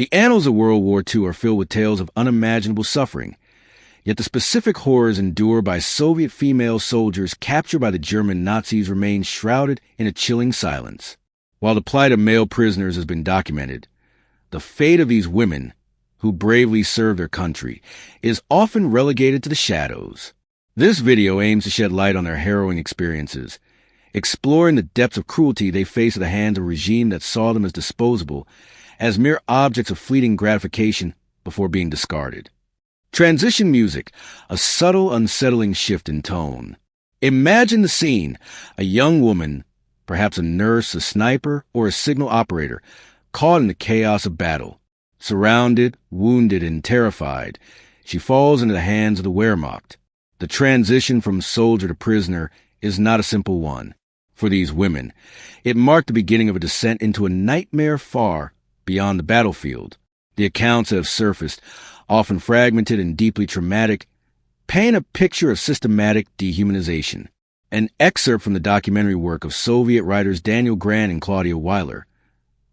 The annals of World War II are filled with tales of unimaginable suffering, yet the specific horrors endured by Soviet female soldiers captured by the German Nazis remain shrouded in a chilling silence. While the plight of male prisoners has been documented, the fate of these women, who bravely serve their country, is often relegated to the shadows. This video aims to shed light on their harrowing experiences, exploring the depths of cruelty they face at the hands of a regime that saw them as disposable, as mere objects of fleeting gratification before being discarded. Transition music, a subtle, unsettling shift in tone. Imagine the scene: a young woman, perhaps a nurse, a sniper, or a signal operator, caught in the chaos of battle. Surrounded, wounded, and terrified, she falls into the hands of the Wehrmacht. The transition from soldier to prisoner is not a simple one. For these women, it marked the beginning of a descent into a nightmare far beyond the battlefield. The accounts that have surfaced, often fragmented and deeply traumatic, paint a picture of systematic dehumanization. An excerpt from the documentary work of Soviet writers Daniel Grant and Claudia Vilor,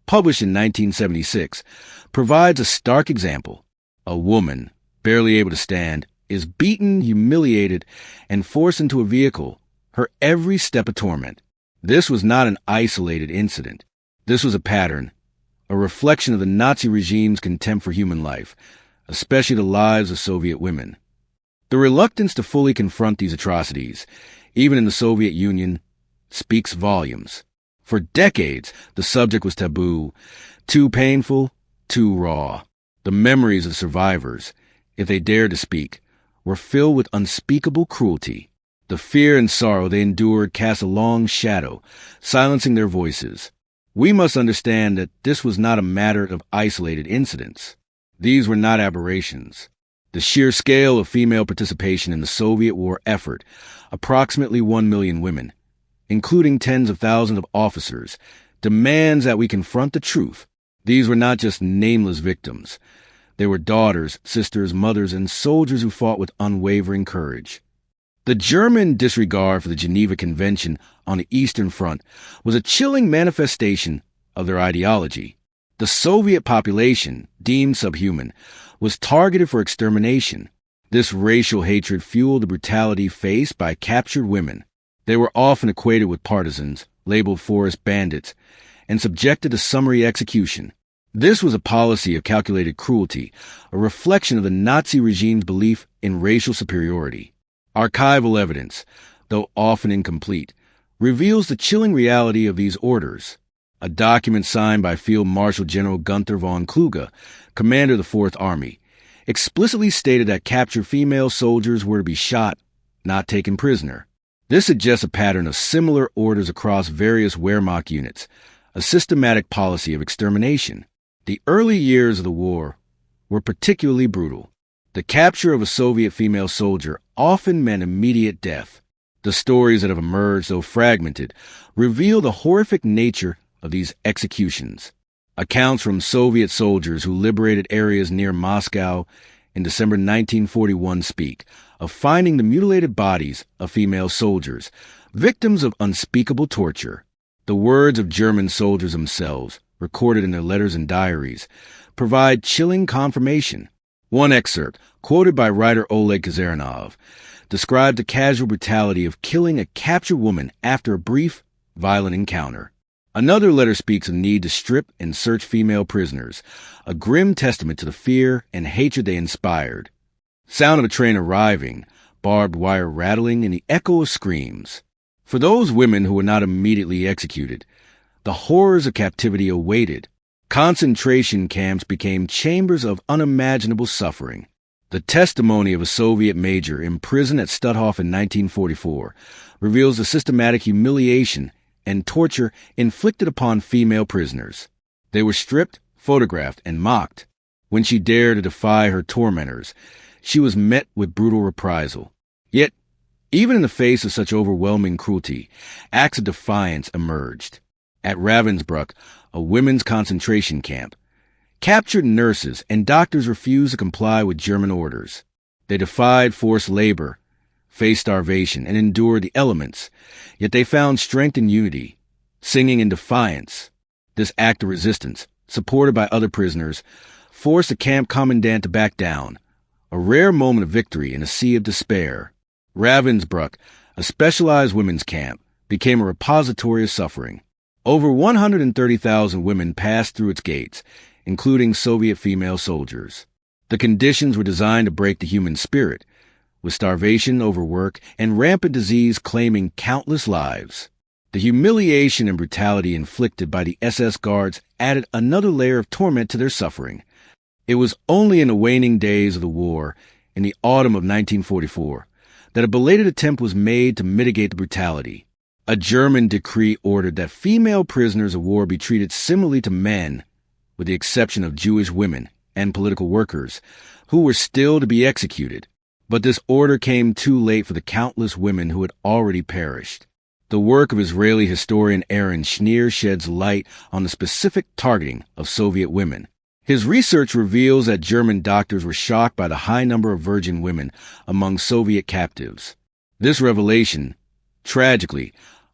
published in 1976, provides a stark example. A woman, barely able to stand, is beaten, humiliated, and forced into a vehicle, her every step a torment. This was not an isolated incident. This was a pattern, a reflection of the Nazi regime's contempt for human life, especially the lives of Soviet women. The reluctance to fully confront these atrocities, even in the Soviet Union, speaks volumes. For decades, the subject was taboo, too painful, too raw. The memories of survivors, if they dared to speak, were filled with unspeakable cruelty. The fear and sorrow they endured cast a long shadow, silencing their voices. We must understand that this was not a matter of isolated incidents. These were not aberrations. The sheer scale of female participation in the Soviet war effort, approximately 1 million women, including tens of thousands of officers, demands that we confront the truth. These were not just nameless victims. They were daughters, sisters, mothers, and soldiers who fought with unwavering courage. The German disregard for the Geneva Convention on the Eastern Front was a chilling manifestation of their ideology. The Soviet population, deemed subhuman, was targeted for extermination. This racial hatred fueled the brutality faced by captured women. They were often equated with partisans, labeled forest bandits, and subjected to summary execution. This was a policy of calculated cruelty, a reflection of the Nazi regime's belief in racial superiority. Archival evidence, though often incomplete, reveals the chilling reality of these orders. A document signed by Field Marshal General Gunther von Kluge, commander of the Fourth Army, explicitly stated that captured female soldiers were to be shot, not taken prisoner. This suggests a pattern of similar orders across various Wehrmacht units, a systematic policy of extermination. The early years of the war were particularly brutal. The capture of a Soviet female soldier often meant immediate death. The stories that have emerged, though fragmented, reveal the horrific nature of these executions. Accounts from Soviet soldiers who liberated areas near Moscow in December 1941 speak of finding the mutilated bodies of female soldiers, victims of unspeakable torture. The words of German soldiers themselves, recorded in their letters and diaries, provide chilling confirmation. One excerpt, quoted by writer Oleg Kazarinov, described the casual brutality of killing a captured woman after a brief, violent encounter. Another letter speaks of the need to strip and search female prisoners, a grim testament to the fear and hatred they inspired. Sound of a train arriving, barbed wire rattling, and the echo of screams. For those women who were not immediately executed, the horrors of captivity awaited. Concentration camps became chambers of unimaginable suffering. The testimony of a Soviet major imprisoned at Stutthof in 1944 reveals the systematic humiliation and torture inflicted upon female prisoners. They were stripped, photographed, and mocked. When she dared to defy her tormentors, she was met with brutal reprisal. Yet, even in the face of such overwhelming cruelty, acts of defiance emerged. At Ravensbrück, a women's concentration camp, captured nurses and doctors refused to comply with German orders. They defied forced labor, faced starvation, and endured the elements, yet they found strength in unity, singing in defiance. This act of resistance, supported by other prisoners, forced the camp commandant to back down, a rare moment of victory in a sea of despair. Ravensbrück, a specialized women's camp, became a repository of suffering. Over 130,000 women passed through its gates, including Soviet female soldiers. The conditions were designed to break the human spirit, with starvation, overwork, and rampant disease claiming countless lives. The humiliation and brutality inflicted by the SS guards added another layer of torment to their suffering. It was only in the waning days of the war, in the autumn of 1944, that a belated attempt was made to mitigate the brutality. A German decree ordered that female prisoners of war be treated similarly to men, with the exception of Jewish women and political workers, who were still to be executed. But this order came too late for the countless women who had already perished. The work of Israeli historian Aaron Schneer sheds light on the specific targeting of Soviet women. His research reveals that German doctors were shocked by the high number of virgin women among Soviet captives. This revelation, tragically,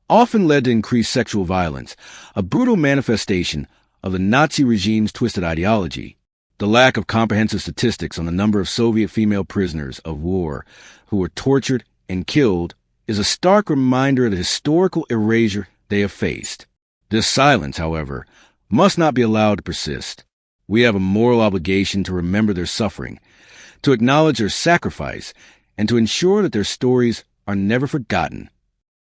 often led to increased sexual violence, a brutal manifestation of the Nazi regime's twisted ideology. The lack of comprehensive statistics on the number of Soviet female prisoners of war who were tortured and killed is a stark reminder of the historical erasure they have faced. This silence, however, must not be allowed to persist. We have a moral obligation to remember their suffering, to acknowledge their sacrifice, and to ensure that their stories are never forgotten